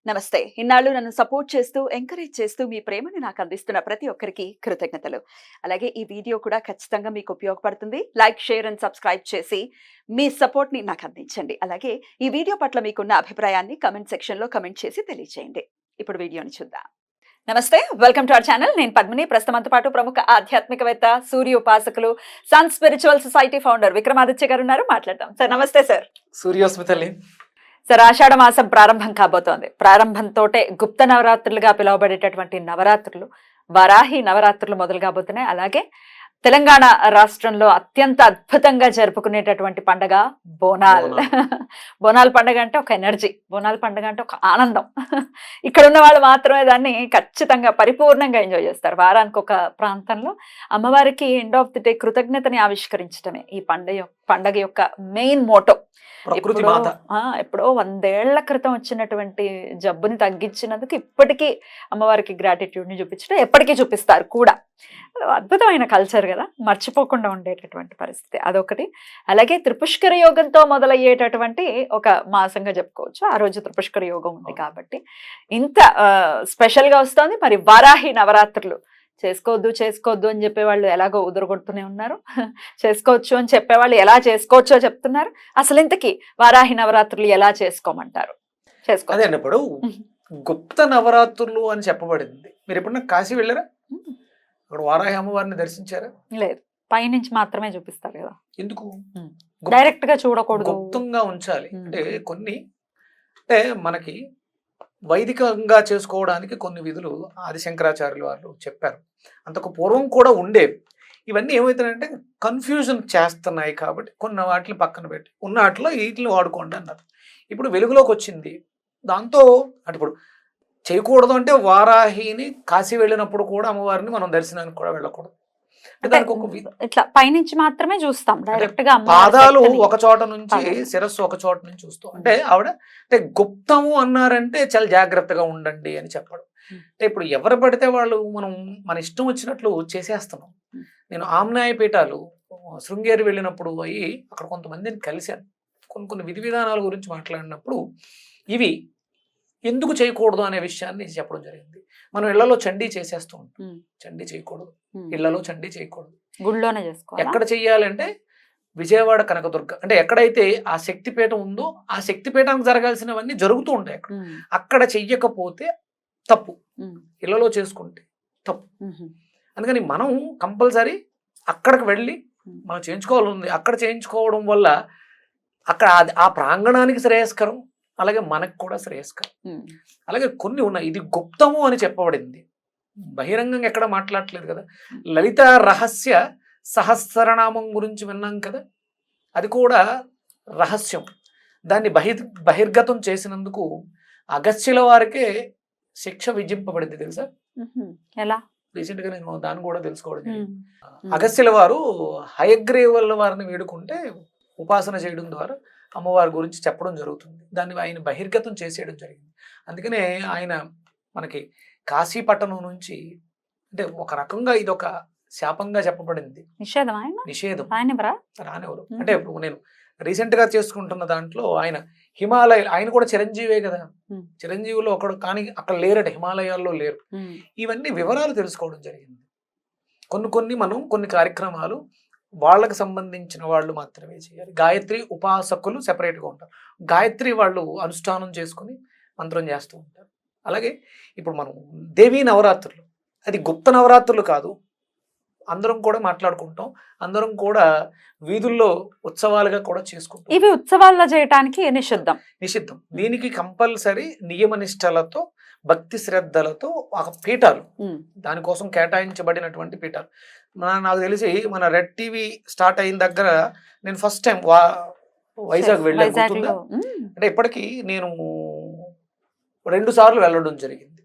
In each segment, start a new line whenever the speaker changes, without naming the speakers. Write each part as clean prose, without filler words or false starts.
నమస్తే. ఇన్నాళ్ళు నన్ను సపోర్ట్ చేస్తూ, ఎంకరేజ్ చేస్తూ మీ ప్రేమని నాకు అందిస్తున్న ప్రతి ఒక్కరికి కృతజ్ఞతలు. అలాగే ఈ వీడియో కూడా ఖచ్చితంగా మీకు ఉపయోగపడుతుంది. లైక్, షేర్ అండ్ సబ్స్క్రైబ్ చేసి మీ సపోర్ట్‌ని నాకు అందించండి. అలాగే ఈ వీడియో పట్ల మీకున్న అభిప్రాయాన్ని కామెంట్ సెక్షన్‌లో కామెంట్ చేసి తెలియజేయండి. ఇప్పుడు వీడియోని చూద్దాం. నమస్తే. Welcome to our channel. నేను పద్మిని. ప్రస్తుతం మనతో పాటు ప్రముఖ ఆధ్యాత్మికవేత్త, సూర్య ఉపాసకులు, sun spiritual society founder Vikramaditya garu ఉన్నారు. మాట్లాడదాం. సార్ నమస్తే సార్.
సూర్యోస్మి తల్లి.
సార్, ఆషాఢ మాసం ప్రారంభం కాబోతోంది. ప్రారంభంతోటే గుప్త నవరాత్రులుగా పిలువబడేటటువంటి నవరాత్రులు, వరాహి నవరాత్రులు మొదలు కాబోతున్నాయి. అలాగే తెలంగాణ రాష్ట్రంలో అత్యంత అద్భుతంగా జరుపుకునేటటువంటి పండగ బోనాల్. బోనాల్ పండగ అంటే ఒక ఎనర్జీ, బోనాల్ పండగ అంటే ఒక ఆనందం. ఇక్కడ ఉన్న వాళ్ళు మాత్రమే దాన్ని ఖచ్చితంగా పరిపూర్ణంగా ఎంజాయ్ చేస్తారు. వారానికి ఒక ప్రాంతంలో అమ్మవారికి ఎండ్ ఆఫ్ ది డే కృతజ్ఞతని ఆవిష్కరించడమే ఈ పండగ యొక్క మెయిన్ మోటో. ఎప్పుడో 100 ఏళ్ల క్రితం వచ్చినటువంటి జబ్బుని తగ్గించినందుకు ఇప్పటికీ అమ్మవారికి గ్రాటిట్యూడ్ ని చూపించడం ఎప్పటికీ చూపిస్తారు కూడా. అద్భుతమైన కల్చర్ కదా, మర్చిపోకుండా ఉండేటటువంటి పరిస్థితి అదొకటి. అలాగే త్రిపుష్కర యోగంతో మొదలయ్యేటటువంటి ఒక మాసంగా చెప్పుకోవచ్చు. ఆ రోజు త్రిపుష్కర యోగం ఉంది కాబట్టి ఇంత స్పెషల్ గా వస్తుంది. మరి వారాహి నవరాత్రులు చేసుకోవద్దు అని చెప్పేవాళ్ళు ఎలాగో ఉదరగొడుతూనే ఉన్నారు, చేసుకోవచ్చు అని చెప్పేవాళ్ళు ఎలా చేసుకోవచ్చో చెప్తున్నారు. అసలు ఇంతకీ వారాహి నవరాత్రులు ఎలా చేసుకోమంటారు?
అదే ఇప్పుడు గుప్త నవరాత్రులు అని చెప్పబడింది. మీరు ఎప్పుడన్నా కాశీ వెళ్ళారా? అక్కడ వారాహి అమ్మవారిని దర్శించారా?
లేదు, పైనుంచి మాత్రమే చూపిస్తారు కదా.
ఎందుకు
డైరెక్ట్ గా చూడకూడదు?
గుప్తంగా ఉంచాలి అంటే కొన్ని, అంటే మనకి వైదికంగా చేసుకోవడానికి కొన్ని విధులు ఆదిశంకరాచార్యులు వాళ్ళు చెప్పారు. అంతకు పూర్వం కూడా ఉండేవి. ఇవన్నీ ఏమవుతాయంటే కన్ఫ్యూజన్ చేస్తున్నాయి కాబట్టి కొన్ని వాటిని పక్కన పెట్టి ఉన్న వాటిలో వీటిని వాడుకోండి అన్నారు. ఇప్పుడు వెలుగులోకి వచ్చింది. దాంతో అంటే ఇప్పుడు చేయకూడదు అంటే వారాహిని కాశీ వెళ్ళినప్పుడు కూడా అమ్మవారిని మనం దర్శనానికి కూడా వెళ్ళకూడదు. దానికి ఒక
ఇట్లా పైనుంచి మాత్రమే చూస్తాం, డైరెక్ట్ గా
పాదాలు ఒక చోట నుంచి శిరస్సు ఒక చోట నుంచి చూస్తాం. అంటే ఆవిడ అంటే గుప్తము అన్నారంటే చాలా జాగ్రత్తగా ఉండండి అని చెప్పడం. అంటే ఇప్పుడు ఎవరు పడితే వాళ్ళు మన ఇష్టం వచ్చినట్లు చేసేస్తున్నాం. నేను ఆమ్నాయ పీఠాలు శృంగేరి వెళ్ళినప్పుడు అయ్యి అక్కడ కొంతమందిని కలిశాను. కొన్ని విధి విధానాల గురించి మాట్లాడినప్పుడు ఇవి ఎందుకు చేయకూడదు అనే విషయాన్ని చెప్పడం జరిగింది. మనం ఇళ్లలో చండీ చేసేస్తూ ఉంటాం. చండీ చేయకూడదు, ఇళ్లలో చండీ చేయకూడదు,
గుళ్ళోనే చేసుకోవాలి.
ఎక్కడ చెయ్యాలంటే విజయవాడ కనకదుర్గ, అంటే ఎక్కడైతే ఆ శక్తిపీఠం ఉందో ఆ శక్తిపీఠానికి జరగాల్సినవన్నీ జరుగుతూ ఉంటాయి. అక్కడ చెయ్యకపోతే తప్పు, ఇళ్లలో చేసుకుంటే తప్పు. అందుకని మనం కంపల్సరీ అక్కడికి వెళ్ళి మనం చేయించుకోవాలి. అక్కడ చేయించుకోవడం వల్ల అక్కడ ఆ ప్రాంగణానికి శ్రేయస్కరం, అలాగే మనకు కూడా శ్రేయస్కరం. అలాగే కొన్ని ఉన్నాయి. ఇది గుప్తము అని చెప్పబడింది, బహిరంగంగా ఎక్కడ మాట్లాడట్లేదు కదా. లలిత రహస్య సహస్రనామం గురించి విన్నాం కదా, అది కూడా రహస్యం. దాన్ని బహిర్గతం చేసినందుకు అగస్త్యుల వారికే శిక్ష విధింపబడింది తెలుసా?
ఎలా?
రీసెంట్ గా నేను దాన్ని కూడా తెలుసుకోవడం జరిగింది. అగస్త్యుల వారు హయగ్రీవుల వారిని వేడుకుంటే ఉపాసన చేయడం ద్వారా అమ్మవారి గురించి చెప్పడం జరుగుతుంది. దాన్ని ఆయన బహిర్గతం చేసేయడం జరిగింది. అందుకనే ఆయన మనకి కాశీపట్టణం నుంచి అంటే ఒక రకంగా ఇది ఒక శాపంగా చెప్పబడింది. నిషేధం రానివ్వరు. అంటే ఇప్పుడు నేను రీసెంట్ గా చేసుకుంటున్న దాంట్లో ఆయన ఆయన కూడా చిరంజీవే కదా, చిరంజీవిలో ఒకడు, కానీ అక్కడ లేరట, హిమాలయాల్లో లేరు. ఇవన్నీ వివరాలు తెలుసుకోవడం జరిగింది. కొన్ని కార్యక్రమాలు వాళ్ళకి సంబంధించిన వాళ్ళు మాత్రమే చేయాలి. గాయత్రి ఉపాసకులు సెపరేట్గా ఉంటారు. గాయత్రి వాళ్ళు అనుష్ఠానం చేసుకుని మంత్రం చేస్తూ ఉంటారు. అలాగే ఇప్పుడు మనం దేవీ నవరాత్రులు, అది గుప్త నవరాత్రులు కాదు, అందరం కూడా మాట్లాడుకుంటాం, అందరం కూడా వీధుల్లో ఉత్సవాలుగా కూడా చేసుకుంటాం.
ఇవి ఉత్సవాల్లో చేయడానికి నిషిద్ధం.
దీనికి కంపల్సరీ నియమనిష్టలతో భక్తి శ్రద్ధలతో ఒక పీఠాలు, దానికోసం కేటాయించబడినటువంటి పీఠాలు. నాకు తెలిసి మన రెడ్ టీవీ స్టార్ట్ అయిన దగ్గర నేను ఫస్ట్ టైం వైజాగ్ వెళ్ళాను. అంటే ఇప్పటికీ నేను 2 సార్లు వెళ్ళడం జరిగింది,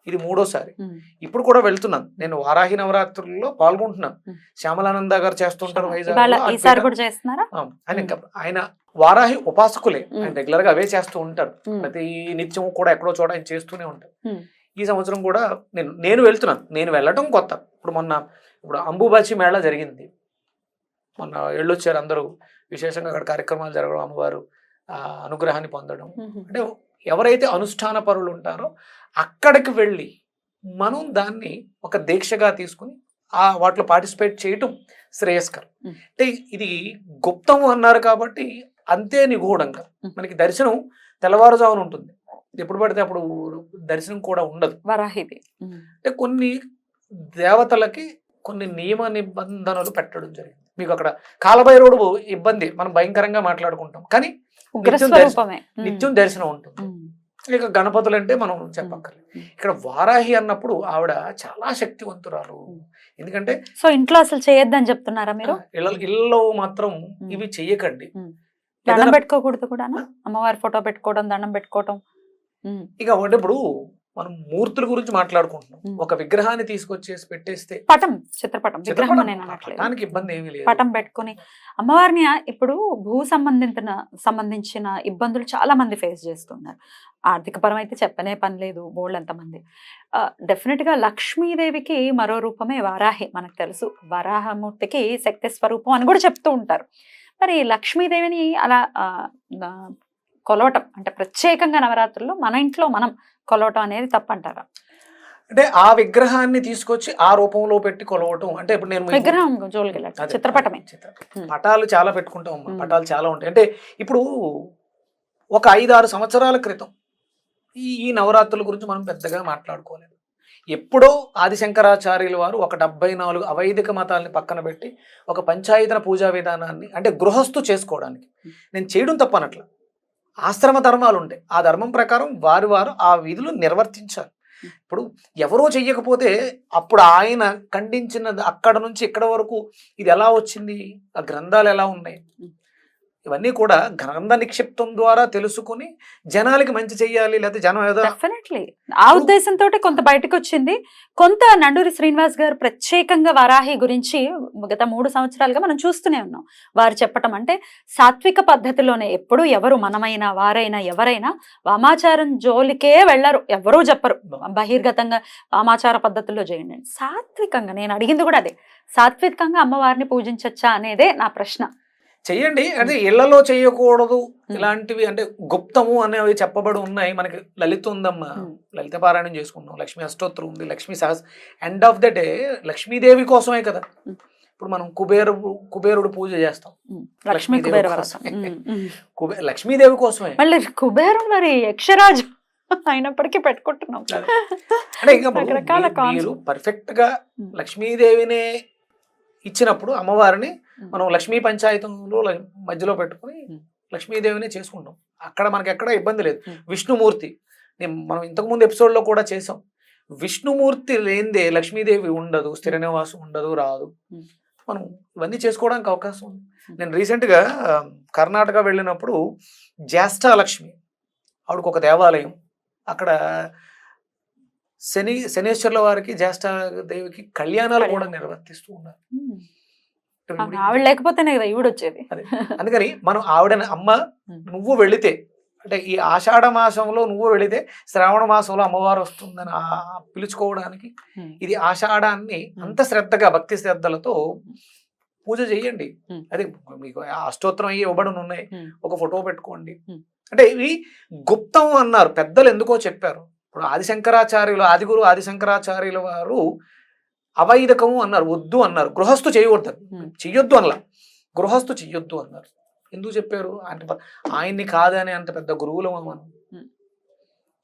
ఇది 3వసారి. ఇప్పుడు కూడా వెళ్తున్నాను. నేను వారాహి నవరాత్రుల్లో పాల్గొంటున్నాను. శ్యామలానంద గారు చేస్తుంటారు వైజాగ్. ఆయన వారాహి ఉపాసకులే, ఆయన రెగ్యులర్ గా అవే చేస్తూ ఉంటారు. ప్రతి నిత్యం కూడా ఎక్కడో చోట ఆయన చేస్తూనే ఉంటారు. ఈ సంవత్సరం కూడా నేను వెళ్తున్నాను. నేను వెళ్ళటం కొత్త. ఇప్పుడు అంబుబాచి మేళా జరిగింది, మొన్న వెళ్ళొచ్చారు అందరూ. విశేషంగా అక్కడ కార్యక్రమాలు జరగడం, అమ్మవారు అనుగ్రహాన్ని పొందడం. అంటే ఎవరైతే అనుష్ఠాన పరులు ఉంటారో అక్కడికి వెళ్ళి మనం దాన్ని ఒక దీక్షగా తీసుకుని వాటిలో పార్టిసిపేట్ చేయటం శ్రేయస్కరం. అంటే ఇది గుప్తము అన్నారు కాబట్టి అంతే నిగూఢంగా మనకి దర్శనం తెల్లవారుజామున ఉంటుంది, ఎప్పుడు పడితే అప్పుడు దర్శనం కూడా ఉండదు.
వరాహిది
అంటే కొన్ని దేవతలకి కొన్ని నియమ నిబంధనలు పెట్టడం జరిగింది. మీకు అక్కడ కాలభైరవుడు ఇబ్బంది, మనం భయంకరంగా మాట్లాడుకుంటాం, కానీ నిత్యం దర్శనం ఉంటుంది. ఇక గణపతులు అంటే మనం చెప్పక్కర్లేదు. ఇక్కడ వారాహి అన్నప్పుడు ఆవిడ చాలా శక్తివంతురాలు. ఎందుకంటే
సో ఇంట్లో అసలు చేయొద్దని చెప్తున్నారా మీరు?
ఇళ్ళలో మాత్రం ఇవి చెయ్యకండి.
దండం పెట్టుకోకూడదు కూడా, అమ్మవారి ఫోటో పెట్టుకోవడం, దండం పెట్టుకోవడం.
ఇక అంటే ఇప్పుడు మనం మూర్తుల గురించి మాట్లాడుకుంటున్నాం, ఒక విగ్రహాన్ని తీసుకొచ్చేసి పెట్టేస్తే
పటం, చిత్రపటం, విగ్రహం
దానికి ఇబ్బంది ఏమీ లేదు.
పటం పెట్టుకుని అమ్మవారిని ఇప్పుడు భూ సంబంధించిన ఇబ్బందులు చాలా మంది ఫేస్ చేస్తున్నారు. ఆర్థిక పరం అయితే చెప్పనే పని లేదు, బోల్డ్ ఎంతమంది. డెఫినెట్ గా లక్ష్మీదేవికి మరో రూపమే వారాహి. మనకు తెలుసు వరాహమూర్తికి శక్తి స్వరూపం అని కూడా చెప్తూ ఉంటారు. మరి లక్ష్మీదేవిని అలా కొలవటం అంటే ప్రత్యేకంగా నవరాత్రుల్లో మన ఇంట్లో మనం కొలవటం అనేది తప్పంటారా?
అంటే ఆ విగ్రహాన్ని తీసుకొచ్చి ఆ రూపంలో పెట్టి కొలవటం అంటే ఇప్పుడు నేను
విగ్రహం చిత్రపటమే,
పటాలు చాలా పెట్టుకుంటాం అమ్మా, పటాలు చాలా ఉంటాయి. అంటే ఇప్పుడు ఒక 5-6 సంవత్సరాల క్రితం ఈ నవరాత్రుల గురించి మనం పెద్దగా మాట్లాడుకోలేదు. ఎప్పుడో ఆదిశంకరాచార్యుల వారు ఒక 74 అవైదిక మతాలని పక్కన పెట్టి ఒక పంచాయతన పూజా విధానాన్ని అంటే గృహస్థు చేసుకోవడానికి, నేను చేయడం తప్పనట్ల, ఆశ్రమ ధర్మాలు ఉంటాయి, ఆ ధర్మం ప్రకారం వారు ఆ విధులు నిర్వర్తించాలి. ఇప్పుడు ఎవరో చెయ్యకపోతే అప్పుడు ఆయన ఖండించినది అక్కడ నుంచి ఇక్కడ వరకు ఇది ఎలా వచ్చింది, ఆ గ్రంథాలు ఎలా ఉన్నాయి, ఇవన్నీ కూడా గ్రంథ నిక్షిప్తం ద్వారా తెలుసుకుని జనాలకి మంచి చెయ్యాలి. లేకపోతే జనం ఏదో
డెఫినెట్లీ ఆ ఉద్దేశంతో కొంత బయటకు వచ్చింది. కొంత నండూరి శ్రీనివాస్ గారు ప్రత్యేకంగా వరాహి గురించి గత 3 సంవత్సరాలుగా మనం చూస్తూనే ఉన్నాం. వారు చెప్పటం అంటే సాత్విక పద్ధతిలోనే, ఎప్పుడు ఎవరు మనమైనా వారైనా ఎవరైనా వామాచారం జోలికే వెళ్ళరు, ఎవరూ చెప్పరు బహిర్గతంగా వామాచార పద్ధతుల్లో చేయండి. సాత్వికంగా, నేను అడిగింది కూడా అదే, సాత్వికంగా అమ్మవారిని పూజించచ్చా అనేదే నా ప్రశ్న.
చెయ్యండి. అంటే ఇళ్లలో చేయకూడదు ఇలాంటివి, అంటే గుప్తము అనేవి చెప్పబడి ఉన్నాయి. మనకి లలిత ఉందమ్మా, లలిత పారాయణం చేసుకుంటాం, లక్ష్మీ అష్టోత్తరం ఉంది, లక్ష్మీ సహస్ర. End of the day Lakshmi Devi కోసమే కదా. ఇప్పుడు మనం కుబేరుడు పూజ చేస్తాం, లక్ష్మీదేవి కోసమే.
మళ్ళీ కుబేరుడు మరి యక్షరాజు అయినప్పటికీ పెట్టుకుంటున్నాం.
అంటే ఇంకా మీరు పర్ఫెక్ట్ గా లక్ష్మీదేవినే ఇచ్చినప్పుడు అమ్మవారిని మనం లక్ష్మీ పంచాయతంలో మధ్యలో పెట్టుకుని లక్ష్మీదేవిని చేసుకుంటాం. అక్కడ మనకి ఎక్కడ ఇబ్బంది లేదు. విష్ణుమూర్తి మనం ఇంతకుముందు ఎపిసోడ్లో కూడా చేసాం, విష్ణుమూర్తి లేనిదే లక్ష్మీదేవి ఉండదు, స్థిర నివాసం ఉండదు, రాదు. మనం ఇవన్నీ చేసుకోవడానికి అవకాశం ఉంది. నేను రీసెంట్గా కర్ణాటక వెళ్ళినప్పుడు జ్యేష్ఠలక్ష్మి ఆవిడకు ఒక దేవాలయం, అక్కడ శనేశ్వర్ల వారికి జ్యేష్ఠదేవికి కళ్యాణాలు కూడా నిర్వర్తిస్తూ ఉన్నారు.
ఆవిడ లేకపోతేనే కదా ఈవిడ వచ్చేది.
అందుకని మనం ఆవిడని అమ్మ నువ్వు వెళితే, అంటే ఈ ఆషాఢ మాసంలో నువ్వు వెళితే శ్రావణ మాసంలో అమ్మవారు వస్తుందని పిలుచుకోవడానికి ఇది ఆషాఢాన్ని అంత శ్రద్ధగా భక్తి శ్రద్ధలతో పూజ చెయ్యండి. అదే మీకు అష్టోత్తరం అయ్యి ఇవ్వబడి ఉన్నాయి, ఒక ఫోటో పెట్టుకోండి. అంటే ఇవి గుప్తం అన్నారు పెద్దలు, ఎందుకో చెప్పారు. ఇప్పుడు ఆదిశంకరాచార్యులు, ఆదిగురు ఆదిశంకరాచార్యుల వారు అవైదికము అన్నారు, వద్దు అన్నారు. గృహస్థు చేయకూడదు, చెయ్యొద్దు అలా, గృహస్థు చెయ్యొద్దు అన్నారు. ఎందుకు చెప్పారు అంటే ఆయన్ని కాదని అంత పెద్ద గురువులు మనం.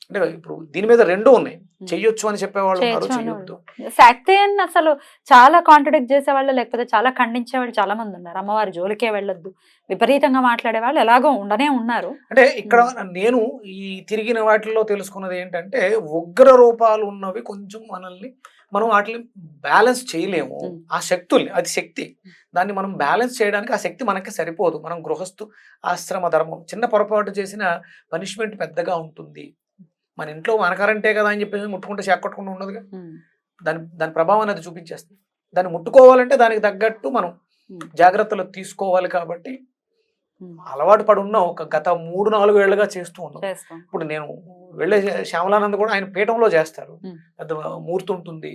అంటే ఇప్పుడు దీని మీద 2 ఉన్నాయి, చెయ్యొచ్చు అని చెప్పేవాళ్ళు ఉన్నారు, చెయ్యొద్దు.
శక్తి అని అసలు చాలా కాంట్రడిక్ట్ చేసేవాళ్ళు, లేకపోతే చాలా ఖండించేవాళ్ళు చాలా మంది ఉన్నారు. అమ్మవారి జోలికే వెళ్ళొద్దు, విపరీతంగా మాట్లాడే వాళ్ళు ఎలాగో ఉండనే ఉన్నారు.
అంటే ఇక్కడ నేను ఈ తిరిగిన వాటిల్లో తెలుసుకున్నది ఏంటంటే, ఉగ్ర రూపాలు ఉన్నవి కొంచెం మనల్ని మనం వాటిని బ్యాలెన్స్ చేయలేము. ఆ శక్తుల్ని, అది శక్తి, దాన్ని మనం బ్యాలెన్స్ చేయడానికి ఆ శక్తి మనకి సరిపోదు. మనం గృహస్థు ఆశ్రమ ధర్మం, చిన్న పొరపాటు చేసిన పనిష్మెంట్ పెద్దగా ఉంటుంది. మన ఇంట్లో మనకరంటే కదా అని చెప్పేసి ముట్టుకుంటే చెక్కట్టుకుంటూ ఉండదుగా, దాని ప్రభావాన్ని అది చూపించేస్తుంది. దాన్ని ముట్టుకోవాలంటే దానికి తగ్గట్టు మనం జాగ్రత్తలు తీసుకోవాలి. కాబట్టి అలవాటు పడి ఉన్నాం, ఒక గత 3-4 ఏళ్లుగా చేస్తూ ఉన్నాం. ఇప్పుడు నేను వెళ్ళే శ్యామలానంద కూడా ఆయన పీఠంలో చేస్తారు, పెద్ద మూర్తి ఉంటుంది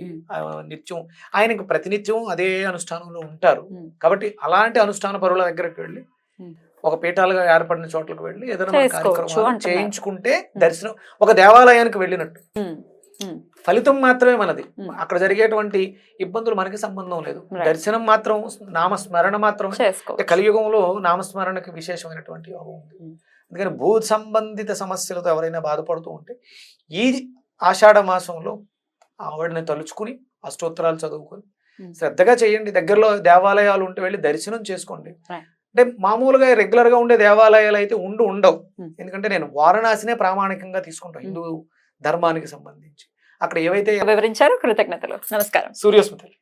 నిత్యం, ఆయనకి ప్రతినిత్యం అదే అనుష్ఠానంలో ఉంటారు. కాబట్టి అలాంటి అనుష్ఠాన పరుల దగ్గరికి వెళ్ళి ఒక పీఠాలుగా ఏర్పడిన చోట్లకు వెళ్ళి ఏదైనా మన
చేసుకోవచ్చు
కార్యక్రమాలు
అంటున్నారు.
చేయించుకుంటే దర్శనం ఒక దేవాలయానికి వెళ్ళినట్టు.
ఉమ్, ఉమ్,
ఫలితం మాత్రమే మనది,
ఉమ్.
అక్కడ జరిగేటువంటి ఇబ్బందులు మనకి సంబంధం లేదు.
Right.
దర్శనం మాత్రం, నామస్మరణ మాత్రం.
చేసుకోవచ్చు.
కలియుగంలో నామస్మరణకి విశేషమైనటువంటి యోగం ఉంది.
ఉమ్.
అందుకని భూ సంబంధిత సమస్యలతో ఎవరైనా బాధపడుతూ ఉంటే ఈ ఆషాఢ మాసంలో ఆవిడని తలుచుకుని అష్టోత్తరాలు చదువుకొని శ్రద్ధగా చేయండి. దగ్గరలో దేవాలయాలు ఉంటే వెళ్ళి దర్శనం చేసుకోండి.
Right.
అంటే మామూలుగా రెగ్యులర్ గా ఉండే దేవాలయాలు అయితే ఉండవు.
Hmm.
ఎందుకంటే నేను వారణాసినే ప్రామాణికంగా తీసుకుంటాను హిందూ ధర్మానికి సంబంధించి. అక్కడ ఏవైతే
వివరించారు, కృతజ్ఞతలు. నమస్కారం.
సూర్యస్మృతులు